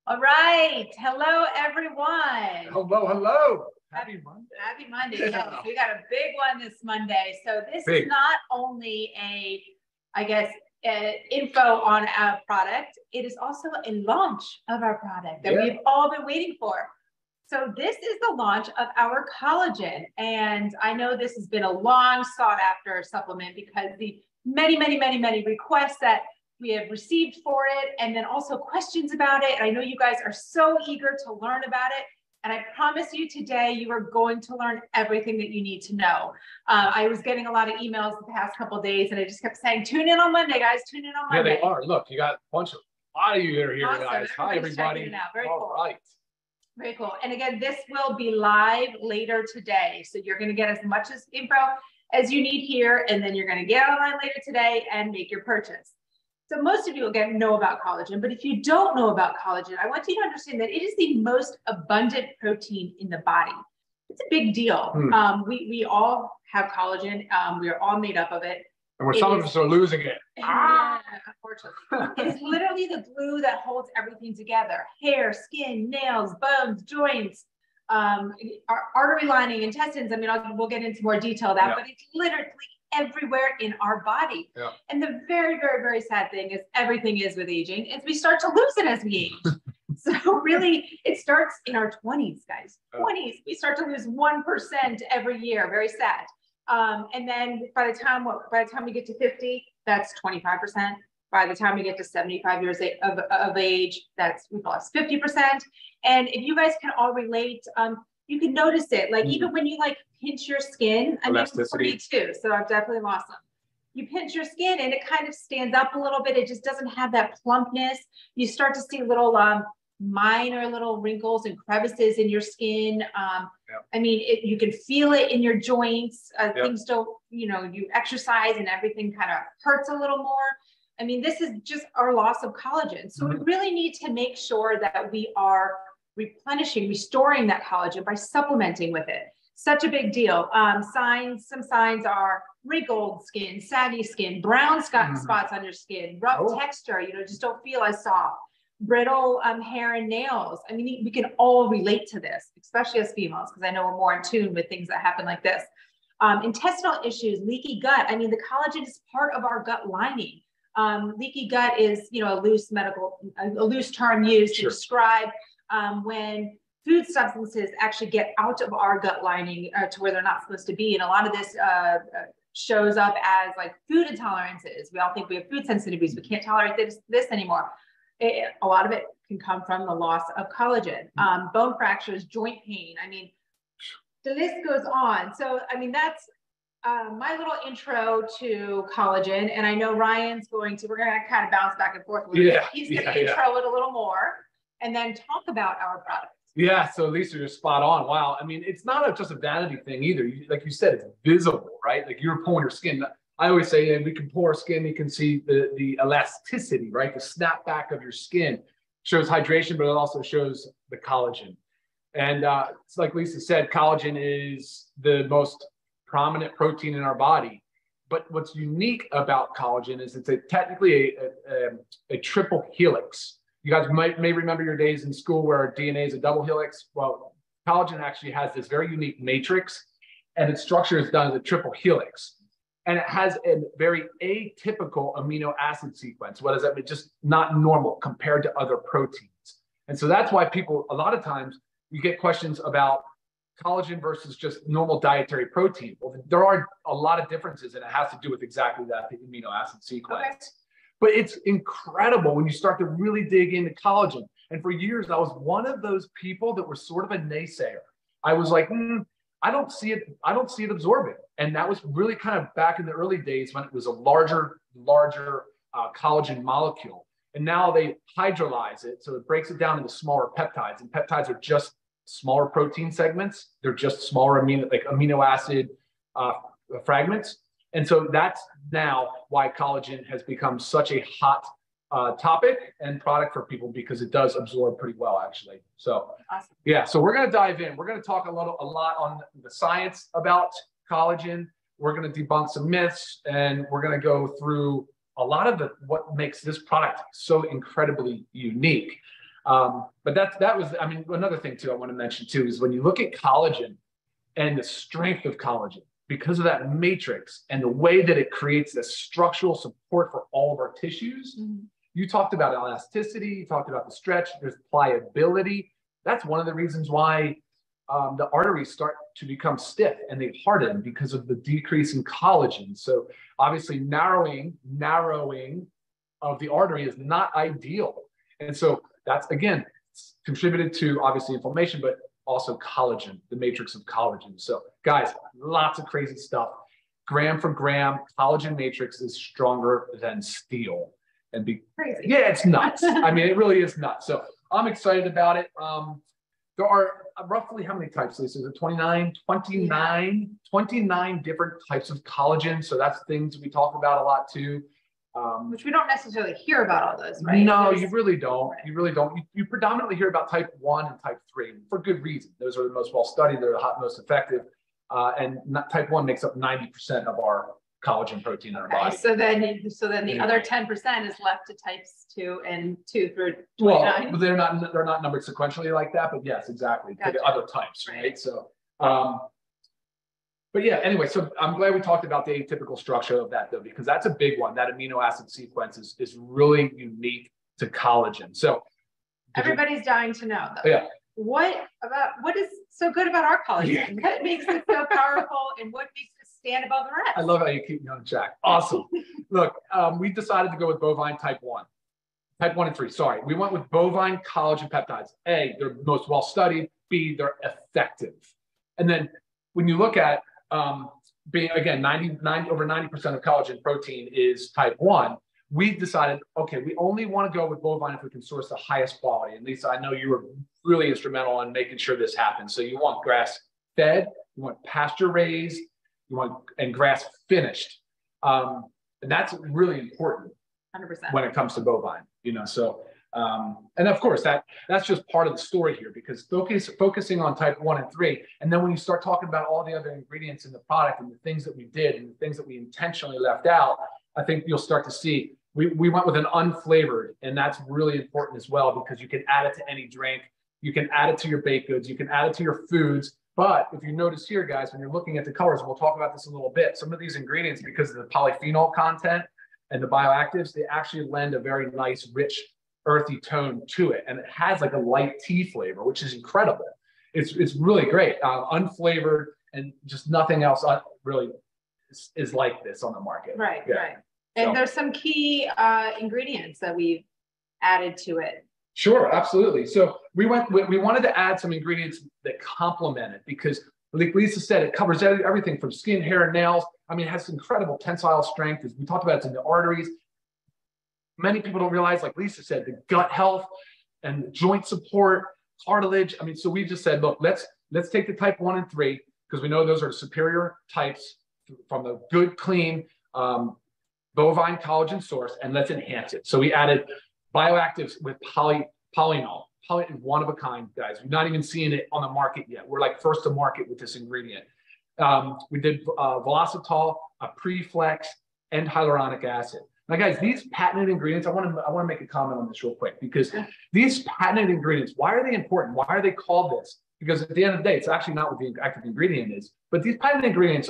All right. Hello, everyone. Hello, hello. Happy Monday. Happy Monday. Yes, we got a big one this Monday. So this is not only info on our product, it is also a launch of our product that we've all been waiting for. So this is the launch of our collagen. And I know this has been a long sought after supplement because the many requests that we have received for it, and then also questions about it. I know you guys are so eager to learn about it. And I promise you today, you are going to learn everything that you need to know. I was getting a lot of emails the past couple of days, and I just kept saying, tune in on Monday, guys, tune in on Monday. Yeah, they are. Look, you got a lot of you here, awesome. guys. Hi, everybody. Very all cool. Right. Very cool. And again, this will be live later today. So you're going to get as much info as you need here, and then you're going to get online later today and make your purchase. So most of you will know about collagen, but if you don't know about collagen, I want you to understand that it is the most abundant protein in the body. It's a big deal. We all have collagen. We are all made up of it. And some of us are losing it. Yeah, unfortunately. It's literally the glue that holds everything together. Hair, skin, nails, bones, joints, our artery lining, intestines. I mean, we'll get into more detail of that, but it's literally everywhere in our body. And the very sad thing is everything is with aging is we start to lose it as we age. So really it starts in our 20s, guys. 20s, we start to lose 1% every year. Very sad. And then by the time we get to 50, that's 25%. By the time we get to 75 years of age, we've lost 50%. And if you guys can all relate, you can notice it, like even when you pinch your skin. I mean, for me too, so I've definitely lost some. You pinch your skin and it kind of stands up a little bit. It just doesn't have that plumpness. You start to see little minor little wrinkles and crevices in your skin. I mean, you can feel it in your joints. Things don't, you exercise and everything kind of hurts a little more. I mean, this is just our loss of collagen. So we really need to make sure that we are restoring that collagen by supplementing with it. Such a big deal. Some signs are wrinkled skin, saggy skin, brown spots on your skin, rough texture, just don't feel as soft, brittle hair and nails. I mean, we can all relate to this, especially as females, because I know we're more in tune with things that happen like this. Intestinal issues, leaky gut. I mean, the collagen is part of our gut lining. Leaky gut is, a loose term used to describe when food substances actually get out of our gut lining to where they're not supposed to be. And a lot of this shows up as food intolerances. We all think we have food sensitivities. We can't tolerate this anymore. A lot of it can come from the loss of collagen. Bone fractures, joint pain. I mean, the list goes on. So, I mean, that's my little intro to collagen. And I know Ryan's we're going to kind of bounce back and forth with it. He's going to intro it a little more and then talk about our products. Yeah, so Lisa, you're spot on. Wow. I mean, it's not just a vanity thing either. Like you said, it's visible, right? Like you're pulling your skin. I always say, we can pull our skin, you can see the elasticity, right? The snapback of your skin shows hydration, but it also shows the collagen. And it's like Lisa said, collagen is the most prominent protein in our body. But what's unique about collagen is it's technically a triple helix. You guys may remember your days in school where DNA is a double helix. Well, collagen actually has this very unique matrix, and its structure is done as a triple helix. And it has a very atypical amino acid sequence. What does that mean? Just not normal compared to other proteins. And so that's why people, a lot of times, you get questions about collagen versus just normal dietary protein. Well, there are a lot of differences, and it has to do with exactly that, the amino acid sequence. Okay. But it's incredible when you start to really dig into collagen. And for years, I was one of those people that were sort of a naysayer. I was like, I don't see it absorbing. And that was really kind of back in the early days when it was a larger collagen molecule. And now they hydrolyze it. So it breaks it down into smaller peptides. And peptides are just smaller protein segments. They're just smaller amino acid fragments. And so that's now why collagen has become such a hot topic and product for people, because it does absorb pretty well, actually. So awesome. Yeah, so we're going to dive in. We're going to talk a lot on the science about collagen. We're going to debunk some myths, and we're going to go through a lot of what makes this product so incredibly unique. But that was, I mean, another thing too I want to mention too is when you look at collagen and the strength of collagen, because of that matrix and the way that it creates this structural support for all of our tissues. You talked about elasticity, you talked about the stretch, there's pliability. That's one of the reasons why the arteries start to become stiff and they harden because of the decrease in collagen. So obviously narrowing of the artery is not ideal. And so that's, again, contributed to obviously inflammation, but also collagen, the matrix of collagen. So guys, lots of crazy stuff. Gram for gram, collagen matrix is stronger than steel. And be crazy. Yeah, it's nuts. I mean, it really is nuts. So I'm excited about it. There are roughly how many types, Lisa? Is it 29? 29 different types of collagen. So that's things we talk about a lot too. Which we don't necessarily hear about all those, right? No, you really don't. You really don't. You predominantly hear about type 1 and type 3 for good reason. Those are the most well studied. They're the most effective. And type 1 makes up 90% of our collagen protein in our body. So then the other 10% is left to types 2 and 2 through 29. Well, they're not numbered sequentially like that, but yes, exactly. Gotcha. For the other types, right? So, but yeah, anyway, so I'm glad we talked about the atypical structure of that though, because that's a big one. That amino acid sequence is really unique to collagen. So everybody's dying to know though. Yeah. What is so good about our collagen? Yeah. What makes it so powerful and what makes it stand above the rest? I love how you keep me on track. Awesome. Look, we decided to go with bovine type 1. Type 1 and 3, sorry. We went with bovine collagen peptides. A, they're most well studied. B, they're effective. And then when you look at being, again, over 90% of collagen protein is type 1, we decided, okay, we only want to go with bovine if we can source the highest quality. And Lisa, I know you were really instrumental in making sure this happens. So you want grass fed, you want pasture raised, and grass finished. And that's really important 100% when it comes to bovine, so, and of course that's just part of the story here, because focusing on type 1 and 3. And then when you start talking about all the other ingredients in the product and the things that we did and the things that we intentionally left out, I think you'll start to see we went with an unflavored, and that's really important as well, because you can add it to any drink, you can add it to your baked goods, you can add it to your foods. But if you notice here, guys, when you're looking at the colors, we'll talk about this a little bit, some of these ingredients, because of the polyphenol content and the bioactives, they actually lend a very nice, rich, earthy tone to it. And it has like a light tea flavor, which is incredible. It's really great. Unflavored, and just nothing else really is like this on the market. Right, yeah. Right. And there's some key ingredients that we've added to it. Sure, absolutely. So we wanted to add some ingredients that complement it, because like Lisa said, it covers everything from skin, hair, and nails. I mean, it has incredible tensile strength. As we talked about, it's in the arteries. Many people don't realize, like Lisa said, the gut health and joint support, cartilage. I mean, so we just said, look, let's take the type 1 and 3, because we know those are superior types from the good, clean bovine collagen source, and let's enhance it. So we added bioactives with polynol. Poly is one of a kind, guys. We're not even seeing it on the market yet. We're like first to market with this ingredient. We did velocitol, a preflex, and hyaluronic acid. Now, guys, these patented ingredients, I want to make a comment on this real quick, because these patented ingredients, why are they important? Why are they called this? Because at the end of the day, it's actually not what the active ingredient is, but these patented ingredients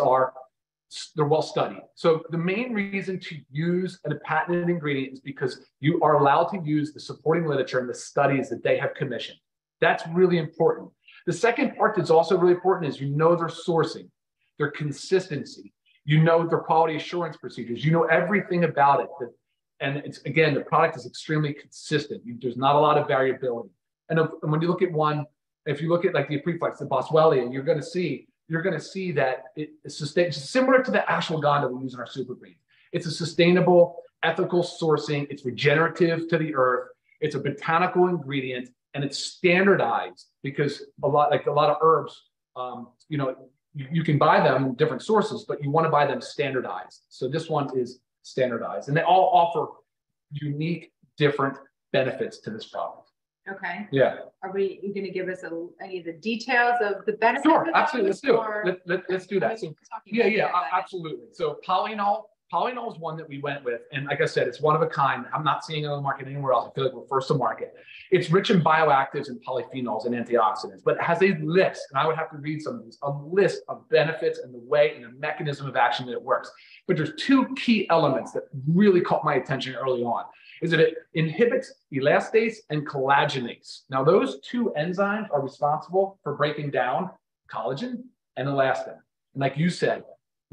they're well studied. So the main reason to use a patented ingredient is because you are allowed to use the supporting literature and the studies that they have commissioned. That's really important. The second part that's also really important is their sourcing, their consistency, their quality assurance procedures, everything about it. And it's, again, the product is extremely consistent. There's not a lot of variability. And when you look at one, if you look at like the preflex, the Boswellia, you're going to see that it's similar to the ashwagandha we use in our super greens. It's a sustainable, ethical sourcing. It's regenerative to the earth. It's a botanical ingredient, and it's standardized, because a lot of herbs, you can buy them in different sources, but you want to buy them standardized. So this one is standardized, and they all offer unique, different benefits to this product. Okay. Yeah. Are you going to give us any of the details of the benefits? Sure, absolutely. Let's do it. Let's do that. So, yeah, absolutely. So polynol Polynol is one that we went with. And like I said, it's one of a kind. I'm not seeing it on the market anywhere else. I feel like we're first to market. It's rich in bioactives and polyphenols and antioxidants, but it has a list, and I would have to read some of these, a list of benefits and the way and the mechanism of action that it works. But there's two key elements that really caught my attention early on, is that it inhibits elastase and collagenase. Now, those two enzymes are responsible for breaking down collagen and elastin. And like you said,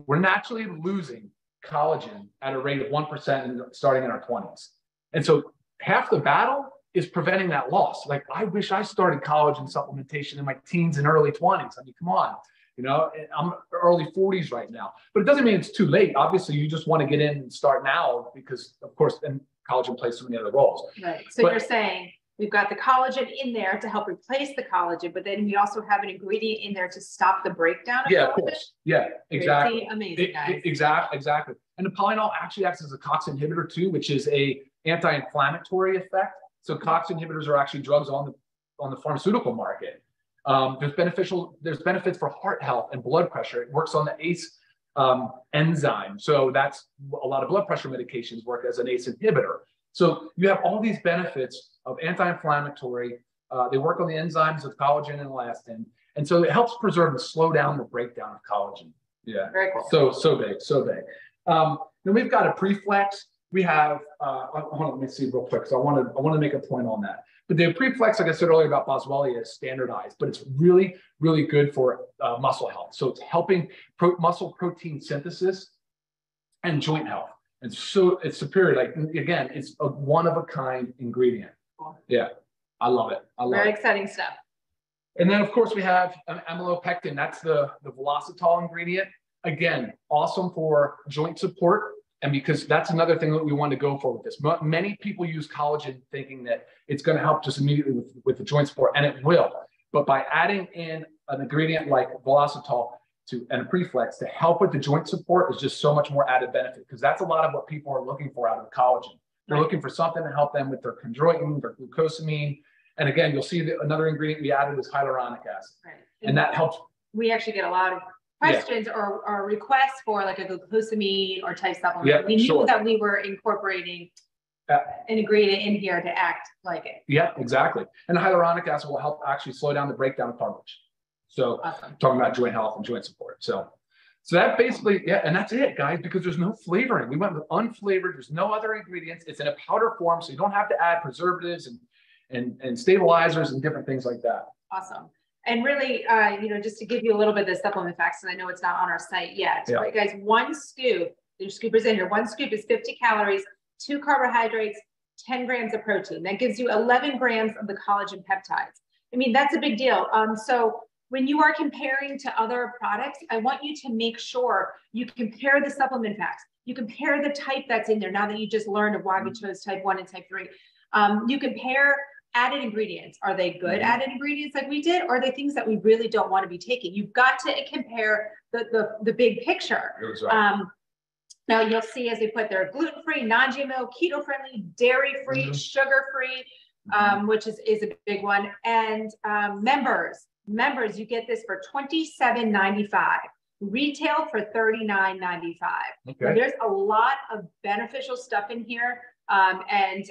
we're naturally losing collagen at a rate of 1% starting in our 20s. And so half the battle is preventing that loss. Like, I wish I started collagen supplementation in my teens and early 20s. I mean, come on, you know, I'm early 40s right now, but it doesn't mean it's too late. Obviously, you just want to get in and start now because, of course, then collagen plays so many other roles. Right. So you're saying we've got the collagen in there to help replace the collagen, but then we also have an ingredient in there to stop the breakdown of collagen? Of course. Yeah, exactly. Pretty amazing, guys. Exactly. And the polynol actually acts as a COX inhibitor too, which is a anti-inflammatory effect. So COX inhibitors are actually drugs on the pharmaceutical market. There's benefits for heart health and blood pressure. It works on the ACE enzyme. So that's a lot of blood pressure medications work as an ACE inhibitor. So you have all these benefits of anti-inflammatory. They work on the enzymes of collagen and elastin. And so it helps preserve and slow down the breakdown of collagen. Yeah. Very cool. So big. Then we've got a preflex. We have, hold on, let me see real quick, because I want to make a point on that. But the preflex, like I said earlier about Boswellia, is standardized, but it's really, really good for muscle health. So it's helping muscle protein synthesis and joint health. And so it's superior. Like, again, it's a one-of-a-kind ingredient. Cool. Yeah, I love it. Very exciting stuff. And then, of course, we have an amylopectin. That's the velocitol ingredient. Again, awesome for joint support. And because that's another thing that we want to go for with this. Many people use collagen thinking that it's going to help just immediately with the joint support, and it will. But by adding in an ingredient like velocitol and a preflex to help with the joint support is just so much more added benefit, because that's a lot of what people are looking for out of collagen. They're looking for something to help them with their chondroitin, their glucosamine. And again, you'll see that another ingredient we added was hyaluronic acid. Right. And that helps. We actually get a lot of questions or requests for like a glucosamine or type supplement. Yeah, we knew that we were incorporating an ingredient in here to act like it. Yeah, exactly. And the hyaluronic acid will help actually slow down the breakdown of cartilage. So talking about joint health and joint support. So that basically, and that's it, guys, because there's no flavoring. We went with unflavored. There's no other ingredients. It's in a powder form, so you don't have to add preservatives and stabilizers and different things like that. Awesome. And really, just to give you a little bit of the supplement facts, and I know it's not on our site yet, right, guys? One scoop, your scoopers in here, one scoop is 50 calories, 2 carbohydrates, 10 grams of protein. That gives you 11 grams of the collagen peptides. I mean, that's a big deal. So when you are comparing to other products, I want you to make sure you compare the supplement facts. You compare the type that's in there now that you just learned of why we chose type 1 and type 3. You compare added ingredients. Are they good added ingredients like we did? Or are they things that we really don't want to be taking? You've got to compare the big picture. Right. Now you'll see as they put there, gluten-free, non-GMO, keto-friendly, dairy-free, sugar-free, which is a big one. And members, you get this for $27.95. Retail for $39.95. Okay. So there's a lot of beneficial stuff in here. And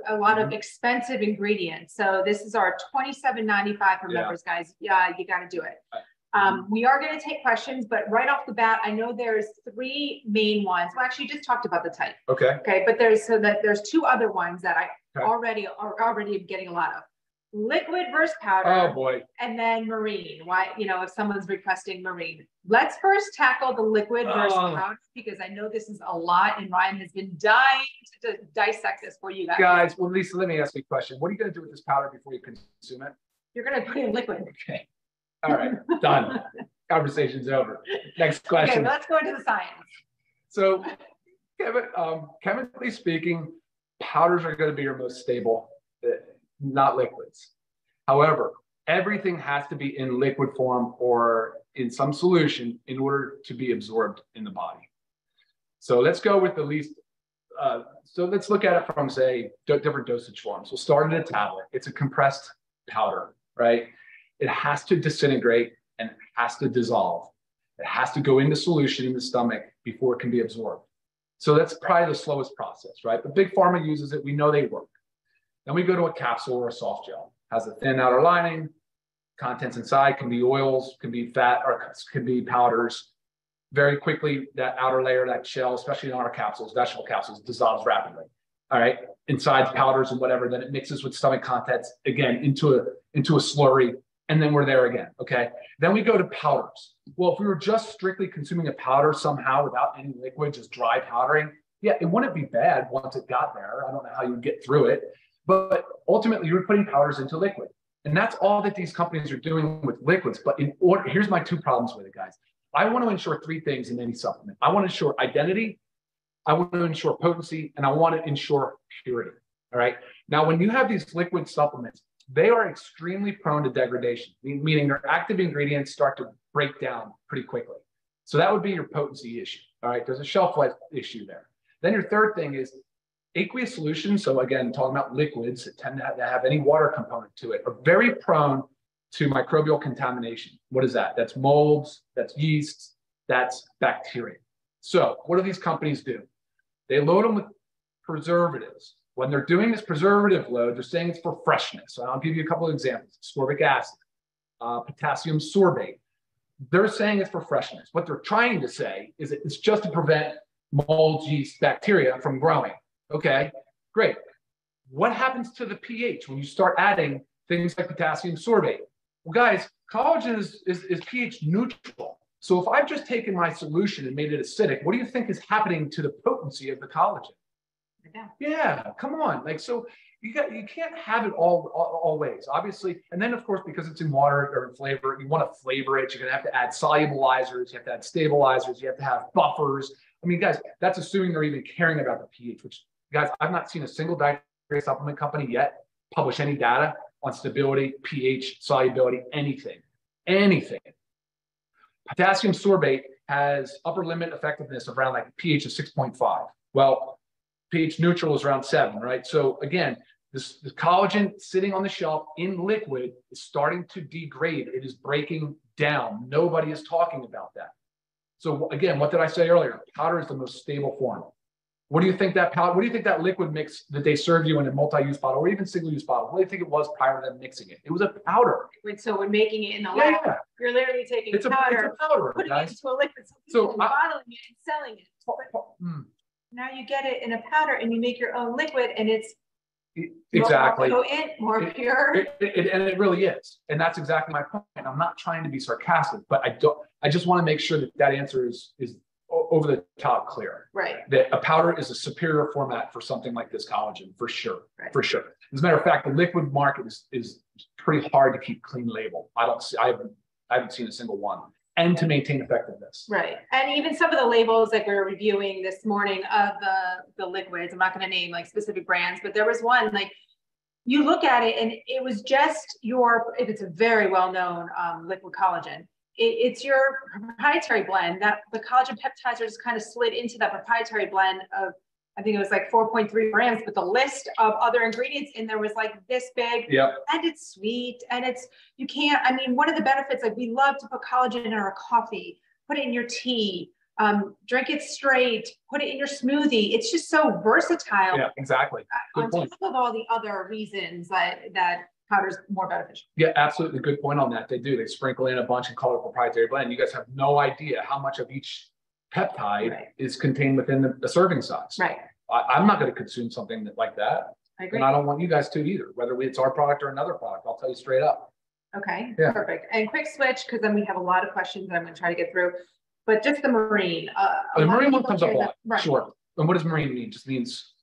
a lot of expensive ingredients. So this is our $27.95 for members, guys. Yeah, you got to do it. We are going to take questions, but right off the bat, I know there's 3 main ones. Well, actually, you just talked about the type. Okay. But there's 2 other ones that I already getting a lot of. Liquid versus powder. Oh boy. And then marine. Why, if someone's requesting marine. Let's first tackle the liquid versus powder, because I know this is a lot and Ryan has been dying to dissect this for you guys. Guys, well, Lisa, let me ask you a question. What are you going to do with this powder before you consume it? You're going to put it in liquid. Okay. All right. Done. Conversation's over. Next question. Okay, let's go into the science. So, chemically speaking, powders are going to be your most stable, not liquids. However, everything has to be in liquid form or in some solution in order to be absorbed in the body. So let's go with the least, so let's look at it from, say, different dosage forms. We'll start at a tablet. It's a compressed powder, right? It has to disintegrate and it has to dissolve. It has to go into solution in the stomach before it can be absorbed. So that's probably the slowest process, right? But Big Pharma uses it. We know they work. Then we go to a capsule or a soft gel. Has a thin outer lining. Contents inside can be oils, can be fat, or can be powders. Very quickly, that outer layer, that shell, especially in our capsules, vegetable capsules, dissolves rapidly. All right, inside powders and whatever, then it mixes with stomach contents again into a slurry, and then we're there again. Okay, then we go to powders. Well, if we were just strictly consuming a powder somehow without any liquid, just dry powdering, yeah, it wouldn't be bad once it got there. I don't know how you get through it, but ultimately you're putting powders into liquid. And that's all that these companies are doing with liquids. But in order, here's my two problems with it, guys. I want to ensure three things in any supplement. I want to ensure identity, I want to ensure potency, and I want to ensure purity. All right. Now, when you have these liquid supplements, they are extremely prone to degradation, meaning their active ingredients start to break down pretty quickly. So that would be your potency issue. All right. There's a shelf life issue there. Then your third thing is aqueous solutions. So again, talking about liquids that tend to have any water component to it, are very prone to microbial contamination. What is that? That's molds, that's yeasts, that's bacteria. So what do these companies do? They load them with preservatives. When they're doing this preservative load, they're saying it's for freshness. So I'll give you a couple of examples. Ascorbic acid, potassium sorbate. They're saying it's for freshness. What they're trying to say is that it's just to prevent molds, yeast, bacteria from growing. Okay, great. What happens to the pH when you start adding things like potassium sorbate? Well, guys, collagen is pH neutral. So if I've just taken my solution and made it acidic, what do you think is happening to the potency of the collagen? Yeah, come on. Like, so you can't have it all ways, obviously. And then, of course, because it's in water or in flavor, you want to flavor it. You're going to have to add solubilizers. You have to add stabilizers. You have to have buffers. I mean, guys, that's assuming they're even caring about the pH, which, guys, I've not seen a single dietary supplement company yet publish any data on stability, pH, solubility, anything. Potassium sorbate has upper limit effectiveness of around like pH of 6.5. Well, pH neutral is around 7, right? So again, this collagen sitting on the shelf in liquid is starting to degrade. It is breaking down. Nobody is talking about that. So again, what did I say earlier? Powder is the most stable form. What do you think that powder? What do you think that liquid mix that they serve you in a multi-use bottle or even single-use bottle? What do you think it was prior to them mixing it? It was a powder. So when making it in the lab, you're literally taking powder, putting it into a liquid, so bottling it and selling it. Now you get it in a powder and you make your own liquid, and it's exactly more potent, more pure. And it really is. And that's exactly my point. I'm not trying to be sarcastic, but I just want to make sure that that answer is over the top clear. Right. That a powder is a superior format for something like this collagen, for sure. Right. For sure. As a matter of fact, the liquid market is pretty hard to keep clean label. I haven't seen a single one. And to maintain effectiveness. Right. And even some of the labels that we were reviewing this morning of the liquids, I'm not going to name like specific brands, but there was one, like, you look at it and it was just if it's a very well-known liquid collagen, it's your proprietary blend that the collagen peptides are just kind of slid into that proprietary blend of, I think it was like 4.3 grams, but the list of other ingredients in there was like this big. Yep. And it's sweet, and one of the benefits, like, we love to put collagen in our coffee, put it in your tea, drink it straight, put it in your smoothie. It's just so versatile. Yeah, exactly. On top of all the other reasons that powder's more beneficial. Yeah, absolutely. Good point on that. They do. They sprinkle in a bunch and call it proprietary blend. You guys have no idea how much of each peptide is contained within the serving size. Right. I'm not going to consume something like that. I agree. And I don't want you guys to either, whether it's our product or another product. I'll tell you straight up. Okay, perfect. And quick switch, because then we have a lot of questions that I'm going to try to get through. But just the marine. The marine one comes up a lot. Right. Sure. And what does marine mean? Just means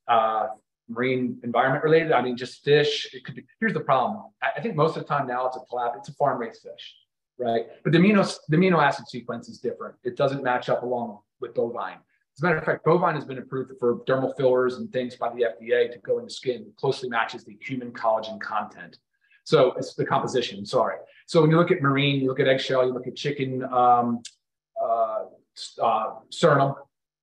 marine environment related. I mean, just fish. It could be. Here's the problem. I think most of the time now it's a farm-raised fish, right? But the amino acid sequence is different. It doesn't match up along with bovine. As a matter of fact, bovine has been approved for dermal fillers and things by the FDA to go into skin. It closely matches the human collagen content. So it's the composition, sorry. So when you look at marine, you look at eggshell, you look at chicken, sternum,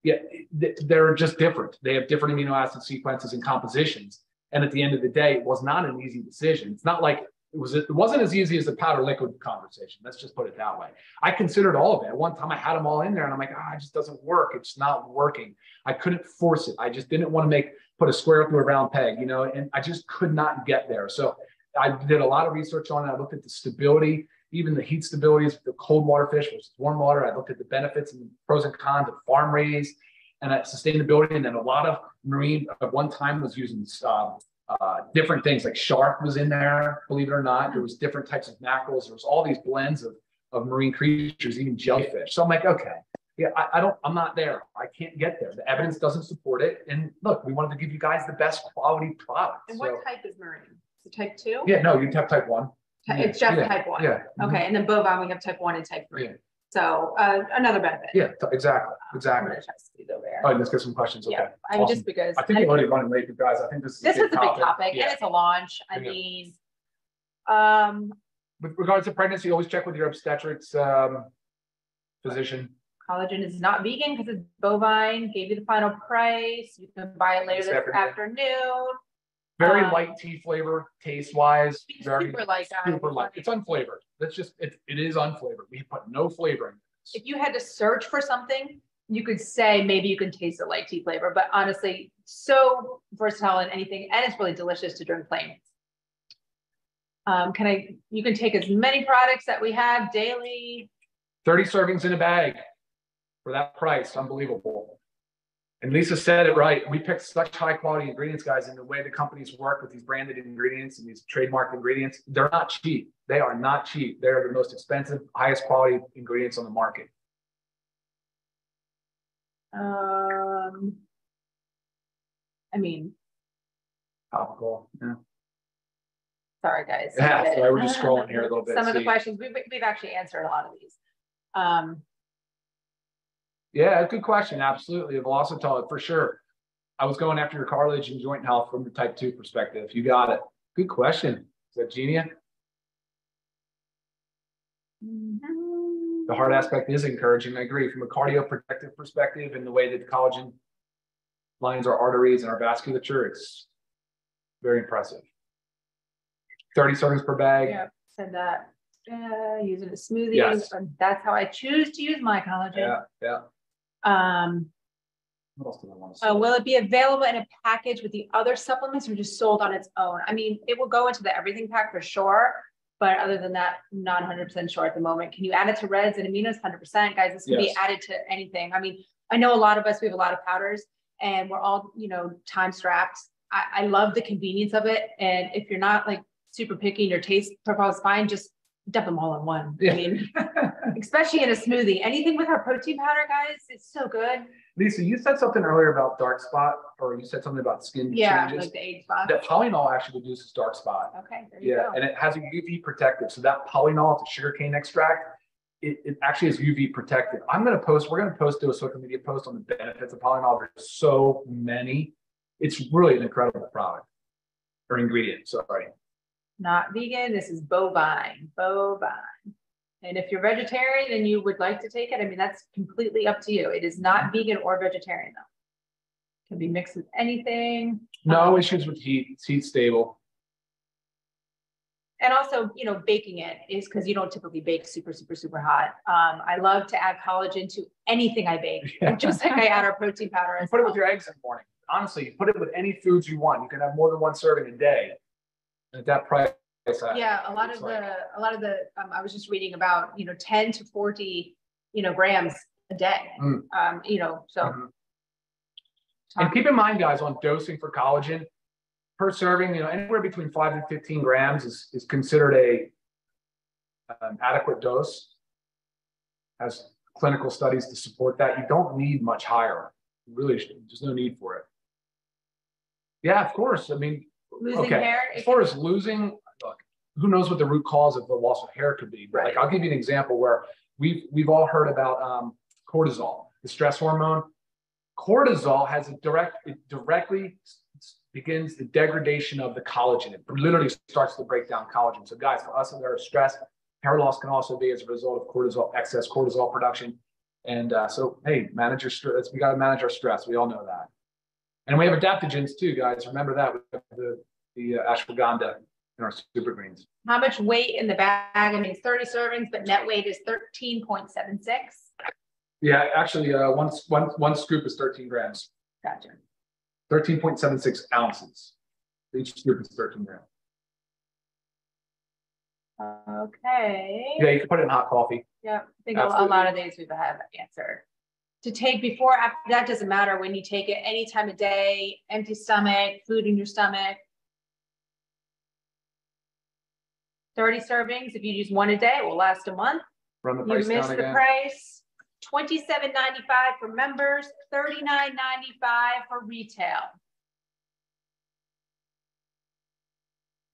yeah, they're just different. They have different amino acid sequences and compositions. And at the end of the day, it was not an easy decision. It's not like it wasn't as easy as the powder liquid conversation. Let's just put it that way. I considered all of it. At one time I had them all in there and I'm like, it just doesn't work. It's not working. I couldn't force it. I just didn't want to put a square through a round peg, you know, and I just could not get there. So I did a lot of research on it. I looked at the stability, even the heat stabilities of the cold water fish versus warm water. I looked at the benefits and the pros and cons of farm raised and sustainability. And then a lot of marine at one time was using different things, like shark was in there, believe it or not. There was different types of mackerels. There was all these blends of marine creatures, even jellyfish. So I'm like, okay, yeah, I'm not there. I can't get there. The evidence doesn't support it. And look, we wanted to give you guys the best quality product. And what type is marine? Is it type 2? Yeah, no, you have type 1. It's just type 1. Yeah. Okay, and then bovine, we have type 1 and type 3. Yeah. So another benefit. Yeah, exactly. I'm gonna try to squeeze over there. All right, let's get some questions. Okay. Yeah, I mean, just because I think we're already running late, guys. I think this is a big topic, and it's a launch. I mean, with regards to pregnancy, always check with your obstetrics physician. Collagen is not vegan because it's bovine. Gave you the final price. You can buy it later this afternoon. Very light tea flavor, taste wise. Very super light. Super light. It's unflavored. That's just it is unflavored. We put no flavor in this. If you had to search for something, you could say maybe you can taste the light tea flavor, but honestly, so versatile in anything, and it's really delicious to drink plain. You can take as many products that we have daily. 30 servings in a bag for that price. Unbelievable. And Lisa said it right. We picked such high quality ingredients, guys, and the way the companies work with these branded ingredients and these trademarked ingredients, they're not cheap. They are not cheap. They're the most expensive, highest quality ingredients on the market. I mean, topical. Yeah. Sorry, guys. Yeah, sorry, we're just scrolling here a little bit. Some of the questions we've actually answered a lot of these. Yeah, good question. Absolutely. Velocitol, for sure. I was going after your cartilage and joint health from the type 2 perspective. You got it. Good question. Is that Genia? The heart aspect is encouraging. I agree. From a cardioprotective perspective and the way that the collagen lines our arteries and our vasculature, it's very impressive. 30 servings per bag. Yeah, said that. Using a smoothie. Yes. That's how I choose to use my collagen. Yeah, yeah. What else do I want to say? Will it be available in a package with the other supplements or just sold on its own? I mean, it will go into the everything pack for sure, but other than that, not 100% sure at the moment. Can you add it to reds and aminos? 100%, guys. This can be added to anything. I mean, I know a lot of us, we have a lot of powders and we're all, time strapped. I love the convenience of it. And if you're not like super picky and your taste profile is fine, just dump them all in one. Yeah. I mean, especially in a smoothie. Anything with our protein powder, guys, it's so good. Lisa, you said something earlier about dark spot, or you said something about skin changes. Like the age spot. That polyol actually reduces dark spot. Okay, there you go. And it has a UV protective. So that polyol, the sugarcane extract, it actually is UV protective. We're going to do a social media post on the benefits of polyol. There's so many. It's really an incredible product or ingredient. Sorry. Not vegan. This is bovine. And if you're vegetarian and you would like to take it, I mean, that's completely up to you. It is not vegan or vegetarian though. Can be mixed with anything. No issues with heat. It's heat stable. And also, baking it is because you don't typically bake super, super, super hot. I love to add collagen to anything I bake, just like I add our protein powder. Put it with your eggs in the morning. Honestly, you put it with any foods you want. You can have more than one serving a day. At that price. Yeah, a lot of the I was just reading about 10 to 40 grams a day. And keep in mind, guys, on dosing for collagen per serving, anywhere between 5 and 15 grams is considered an adequate dose. Has clinical studies to support that. You don't need much higher. Really, there's no need for it. Yeah, of course. I mean, losing hair. As far as losing, look, who knows what the root cause of the loss of hair could be? But I'll give you an example where we've all heard about cortisol, the stress hormone. Cortisol has it directly begins the degradation of the collagen. It literally starts to break down collagen. So guys, for us that are stressed, hair loss can also be as a result of cortisol, excess cortisol production. And so, hey, manage your stress. We got to manage our stress. We all know that. And we have adaptogens too, guys. Remember that. We have the ashwagandha in our super greens. How much weight in the bag? I mean, it's 30 servings, but net weight is 13.76. Yeah, actually, one scoop is 13 grams. Gotcha. 13.76 ounces. Each scoop is 13 grams. Okay. Yeah, you can put it in hot coffee. Yeah, I think a lot of these we've had answered. To take before, after, that doesn't matter when you take it, any time of day, empty stomach, food in your stomach. 30 servings, if you use one a day, it will last a month. Run the price you missed down the again. price. $27.95 for members, $39.95 for retail.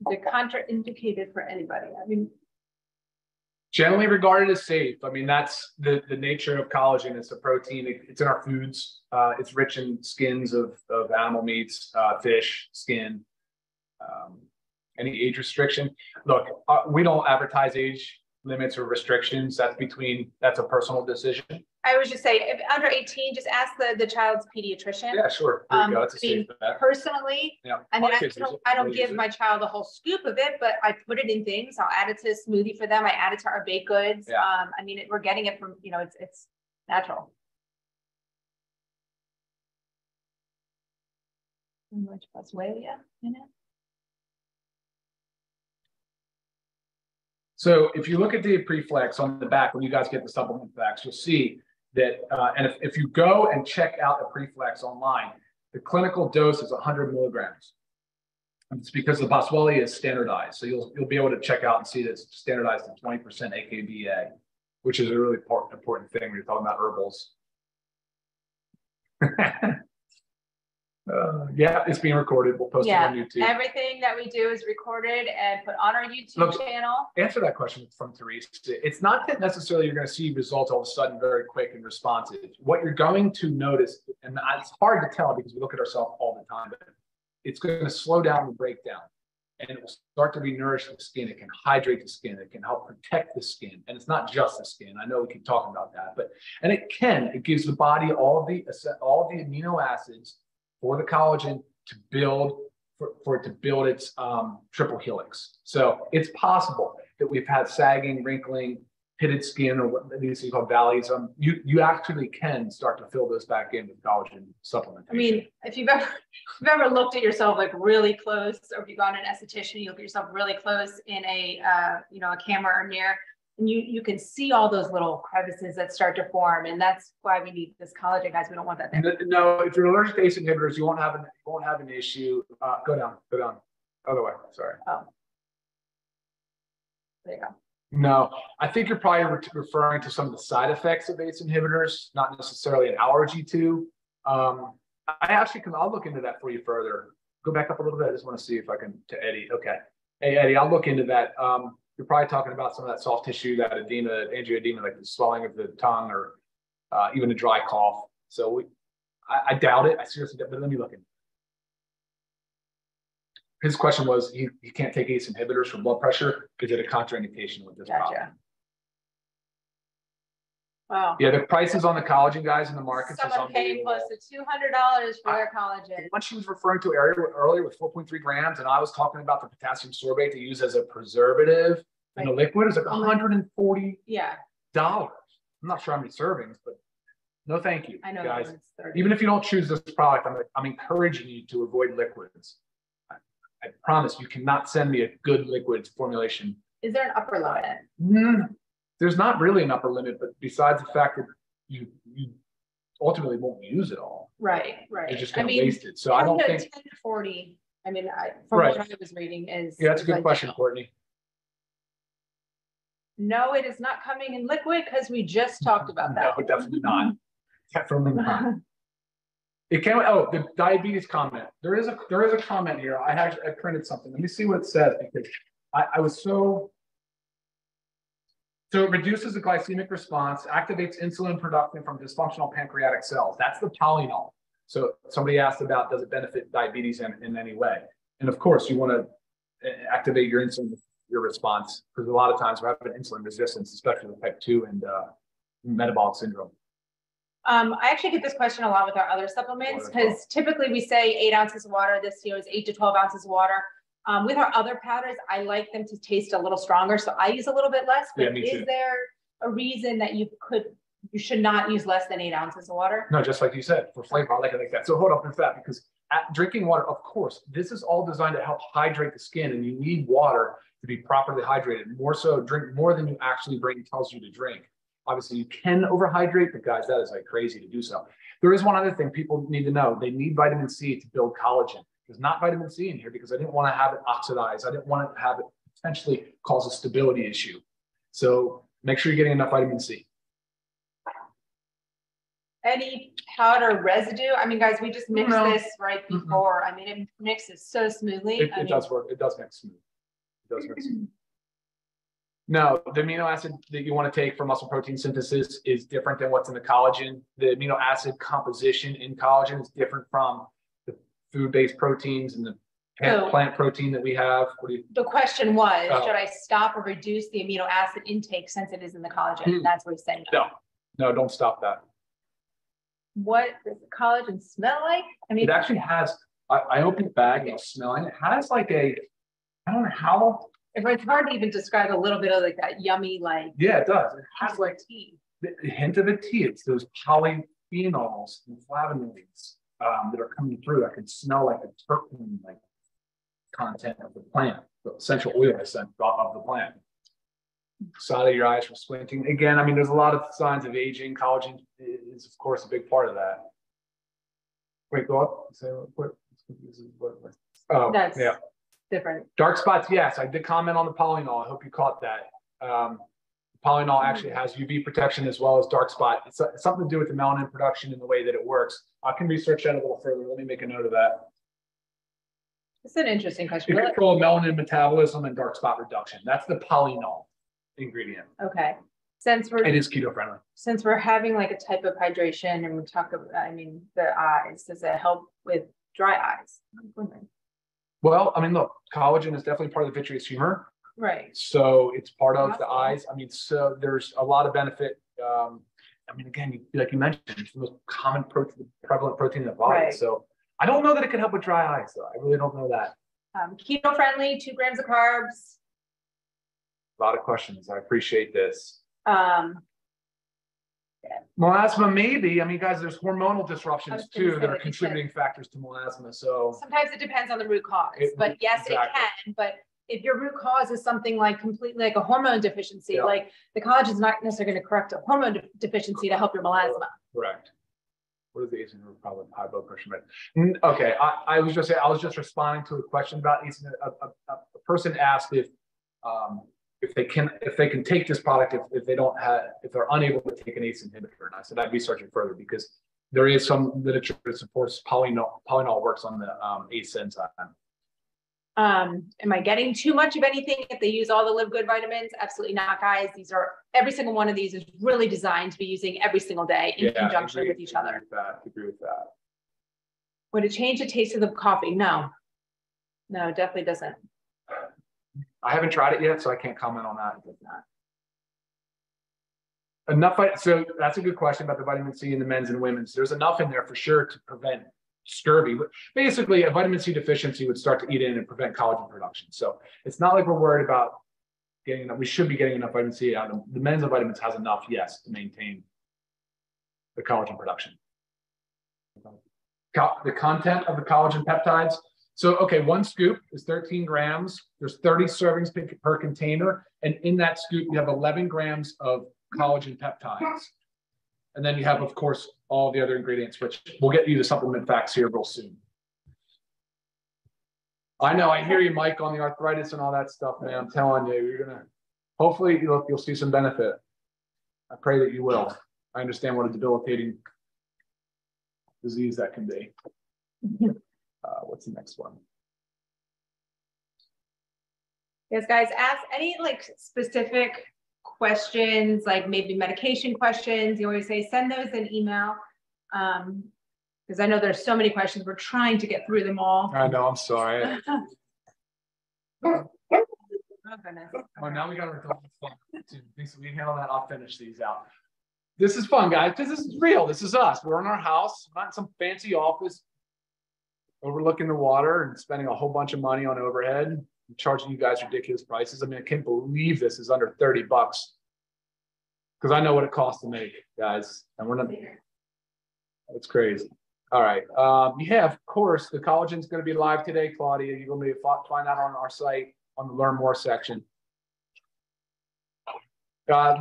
Is it contraindicated for anybody? I mean, generally regarded as safe. I mean, that's the nature of collagen. It's a protein. It's in our foods. It's rich in skins of animal meats, fish, skin. Any age restriction? Look, we don't advertise age limits or restrictions. That's a personal decision. I would just say, if under 18, just ask the child's pediatrician. Yeah, sure. There you go. That's a safe bet. Personally, yeah. I mean, I don't give my child a whole scoop of it, but I put it in things. I'll add it to a smoothie for them. I add it to our baked goods. Yeah. I mean, we're getting it from, you know, it's natural. Much plus whey, yeah, in it. So if you look at the preflex on the back, when you guys get the supplement facts, you'll see that, and if you go and check out the preflex online, the clinical dose is 100 milligrams. And it's because the Boswellia is standardized. So you'll be able to check out and see that it's standardized at 20% AKBA, which is a really important thing when you're talking about herbals. Yeah, it's being recorded. We'll post it on YouTube. Everything that we do is recorded and put on our YouTube channel. Answer that question from Therese. It's not that necessarily you're going to see results all of a sudden very quick and responsive. What you're going to notice, and it's hard to tell because we look at ourselves all the time, but it's going to slow down the breakdown. And it will start to re-nourish the skin. It can hydrate the skin. It can help protect the skin. And it's not just the skin. I know we keep talking about that, and it gives the body all the amino acids for the collagen to build, for it to build its triple helix. So it's possible that we've had sagging, wrinkling, pitted skin, or what these are called valleys. You actually can start to fill those back in with collagen supplementation. I mean, if you've ever looked at yourself like really close, or if you've gone to an esthetician, you look at yourself really close in a a camera or mirror, and you can see all those little crevices that start to form, and that's why we need this collagen, guys. We don't want that there. No, if you're allergic to ACE inhibitors, you won't have an issue. Go down. Other way. Sorry. Oh. There you go. No, I think you're probably referring to some of the side effects of ACE inhibitors, not necessarily an allergy to. I'll look into that for you further. Go back up a little bit. I just want to see if I can, to Eddie. Okay. Hey, Eddie, I'll look into that. You're probably talking about some of that soft tissue, that edema, angioedema, like the swelling of the tongue, or even a dry cough. So I doubt it. I seriously doubt it, but let me look into it. His question was, he can't take ACE inhibitors for blood pressure. Is it a contraindication with this problem? Wow. Yeah, the prices on the collagen, guys, in the market. Someone paying close to $200 for their collagen. What she was referring to earlier with 4.3 grams, and I was talking about the potassium sorbate to use as a preservative in a liquid, is like $140. Yeah. I'm not sure how many servings, but no, thank you, I know, guys. Even if you don't choose this product, I'm encouraging you to avoid liquids. I promise you cannot send me a good liquid formulation. Is there an upper limit? There's not really an upper limit, but besides the fact that you ultimately won't use it all. Right. You're just going to waste it. So I don't think 10 to 40. I mean, from what I was reading is. Yeah, that's a good question, Courtney. No, it is not coming in liquid because we just talked about that. No, definitely not. Definitely not. It came. Oh, the diabetes comment. There is a comment here. I printed something. Let me see what it says, because I was so. So it reduces the glycemic response, activates insulin production from dysfunctional pancreatic cells. That's the polynol. So somebody asked about, does it benefit diabetes in any way? And of course, you want to activate your insulin response, because a lot of times we're having insulin resistance, especially with type 2 and metabolic syndrome. I actually get this question a lot with our other supplements, because typically we say 8 ounces of water. This is 8 to 12 ounces of water. With our other powders, I like them to taste a little stronger, so I use a little bit less. But Yeah, is there a reason that you should not use less than 8 ounces of water? No, just like you said, for flavor, I like it like that. So hold up with that, because drinking water, of course, this is all designed to help hydrate the skin, and you need water to be properly hydrated. More so, drink more than you actually brain tells you to drink. Obviously, you can overhydrate, but guys, that is like crazy to do so. There is one other thing people need to know. They need vitamin C to build collagen. There's not vitamin C in here because I didn't want to have it oxidize. I didn't want to have it potentially cause a stability issue. So make sure you're getting enough vitamin C. Any powder residue? I mean, guys, we just mixed this right before. I mean, it mixes so smoothly. It does work. It does mix smooth. It does mix smooth. No, the amino acid that you want to take for muscle protein synthesis is different than what's in the collagen. The amino acid composition in collagen is different from the food-based proteins and the plant protein that we have. The question was, should I stop or reduce the amino acid intake since it is in the collagen? That's what he's saying. No, don't stop that. What does the collagen smell like? I mean, it actually has, I opened the bag, it's smelling. It has like I don't know how. It's hard to even describe a little bit of like that yummy, like. Yeah, it does. It has like tea. The hint of a tea. It's those polyphenols and flavonoids that are coming through. I can smell like the terpene like content of the plant, the essential oil scent of the plant. Side of your eyes for squinting. Again, I mean, there's a lot of signs of aging. Collagen is, of course, a big part of that. Wait, go up. Say what? Oh, that's yeah. Different. Dark spots, yes. I did comment on the polynol. I hope you caught that. Polynol actually has UV protection as well as dark spot. It's something to do with the melanin production and the way that it works. I can research that a little further. Let me make a note of that. It's an interesting question. It controls melanin metabolism and dark spot reduction. That's the polynol ingredient. Okay. It is keto friendly. Since we're having like a type of hydration and we talk about, I mean, the eyes, does it help with dry eyes? Well, I mean, look, collagen is definitely part of the vitreous humor. Right. So it's part of the eyes. I mean, so there's a lot of benefit. I mean, again, like you mentioned, it's the most common protein, prevalent protein in the body. Right. So I don't know that it could help with dry eyes, though. I really don't know that. Keto friendly, 2 grams of carbs. A lot of questions. I appreciate this. Melasma, maybe. I mean, guys, there's hormonal disruptions too that are contributing factors to melasma. So sometimes it depends on the root cause, but yes, it can. But if your root cause is something like completely like a hormone deficiency, like the collagen is not necessarily going to correct a hormone deficiency to help your melasma. Correct. What is the ACE inhibitor problem? High blood pressure. Okay, I was just responding to a question about ACE. A person asked if they can take this product if they're unable to take an ACE inhibitor. And I said I'd research it further because there is some literature that supports polynol works on the ACE enzyme. Am I getting too much of anything if they use all the LiveGood vitamins? Absolutely not, guys. Every single one of these is really designed to be using every single day in conjunction with each other. Agree with that. Would it change the taste of the coffee? No, it definitely doesn't. I haven't tried it yet, so I can't comment on that. Enough. So that's a good question about the vitamin C in the men's and women's. There's enough in there for sure to prevent scurvy. Basically, a vitamin C deficiency would start to eat in and prevent collagen production. So it's not like we're worried about getting enough. We should be getting enough vitamin C out of them. The men's and vitamins has enough, yes, to maintain the collagen production. The content of the collagen peptides. So, okay, 1 scoop is 13 grams. There's 30 servings per container. And in that scoop, you have 11 grams of collagen peptides. And then you have, of course, all the other ingredients, which we'll get you the supplement facts here real soon. I know, I hear you, Mike, on the arthritis and all that stuff, man. I'm telling you, you're going to, hopefully you'll see some benefit. I pray that you will. I understand what a debilitating disease that can be. What's the next one? Yes, guys, ask any like specific questions, like maybe medication questions. You always say send those in email because I know there's so many questions. We're trying to get through them all. I know, I'm sorry. Oh, goodness. Oh, now we got our fun. We handle that. I'll finish these out. This is fun, guys, because this is real. This is us. We're in our house, not in some fancy office. overlooking the water and spending a whole bunch of money on overhead, and charging you guys ridiculous prices. I mean, I can't believe this is under 30 bucks. Because I know what it costs to make, guys. And we're not, it's crazy. All right. Yeah, of course, the collagen is going to be live today, Claudia. You're going to be find out on our site on the Learn More section.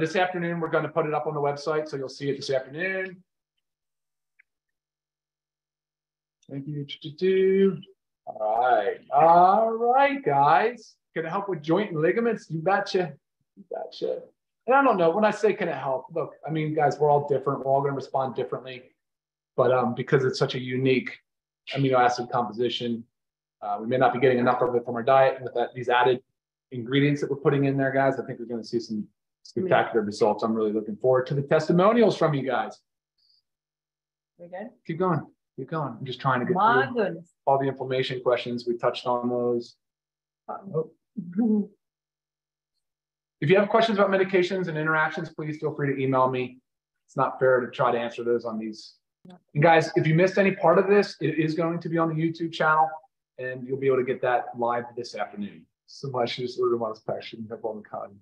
This afternoon, we're going to put it up on the website, so you'll see it this afternoon. Thank you. All right, guys. Can it help with joint and ligaments? You betcha. You betcha. And I don't know, when I say can it help, look, I mean, guys, we're all different. We're all going to respond differently. But because it's such a unique amino acid composition, we may not be getting enough of it from our diet. And with these added ingredients that we're putting in there, guys, I think we're going to see some spectacular results. I'm really looking forward to the testimonials from you guys. We good? Keep going. Keep going. I'm just trying to get My through goodness. all the inflammation questions. We touched on those. Oh. If you have questions about medications and interactions, please feel free to email me. It's not fair to try to answer those on these. And guys, if you missed any part of this, it is going to be on the YouTube channel, and you'll be able to get that live this afternoon. So much just order my passion up on the collagen.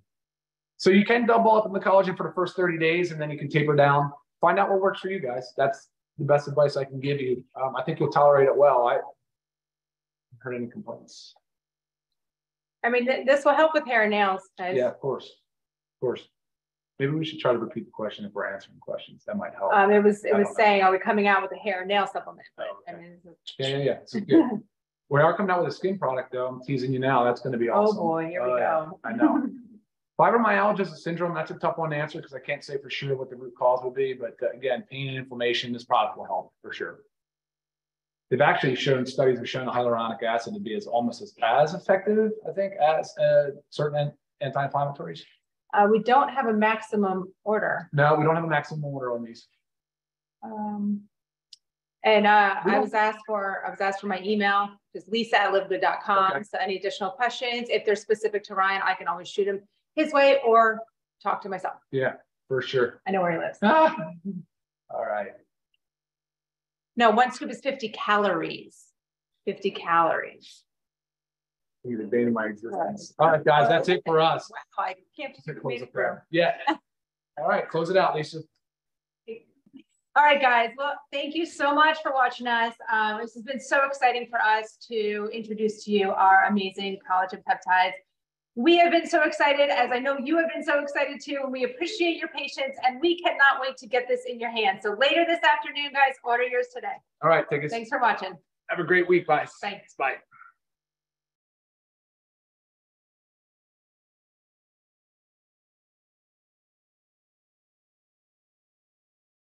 So you can double up on the collagen for the first 30 days, and then you can taper down. Find out what works for you guys. That's the best advice I can give you. I think you'll tolerate it well. I haven't heard any complaints. I mean, this will help with hair and nails, guys. Yeah, of course. Of course. Maybe we should try to repeat the question if we're answering questions. That might help. It was saying, are we coming out with a hair and nail supplement? But, okay. I mean, Yeah. So good. We are coming out with a skin product, though. I'm teasing you now. That's going to be awesome. Oh, boy. Here we go. I know. Fibromyalgia syndrome, that's a tough one to answer because I can't say for sure what the root cause would be. But again, pain and inflammation, this product will help for sure. They've actually shown, studies have shown hyaluronic acid to be almost as effective, I think, as certain anti-inflammatories. We don't have a maximum order. No, we don't have a maximum order on these. I was asked for my email, just lisa@livegood.com. Okay. So any additional questions, if they're specific to Ryan, I can always shoot him his way or talk to myself. Yeah, for sure. I know where he lives. All right. No, one scoop is 50 calories. 50 calories. You're the bane of my existence. All right, guys, that's it for us. Wow, I can't just Close it down. Yeah. All right, close it out, Lisa. All right, guys. Well, thank you so much for watching us. This has been so exciting for us to introduce to you our amazing collagen peptides. We have been so excited, as I know you have been so excited too, and we appreciate your patience, and we cannot wait to get this in your hands. So later this afternoon, guys, order yours today. All right, take us. Thanks for watching. Have a great week. Bye. Thanks. Bye.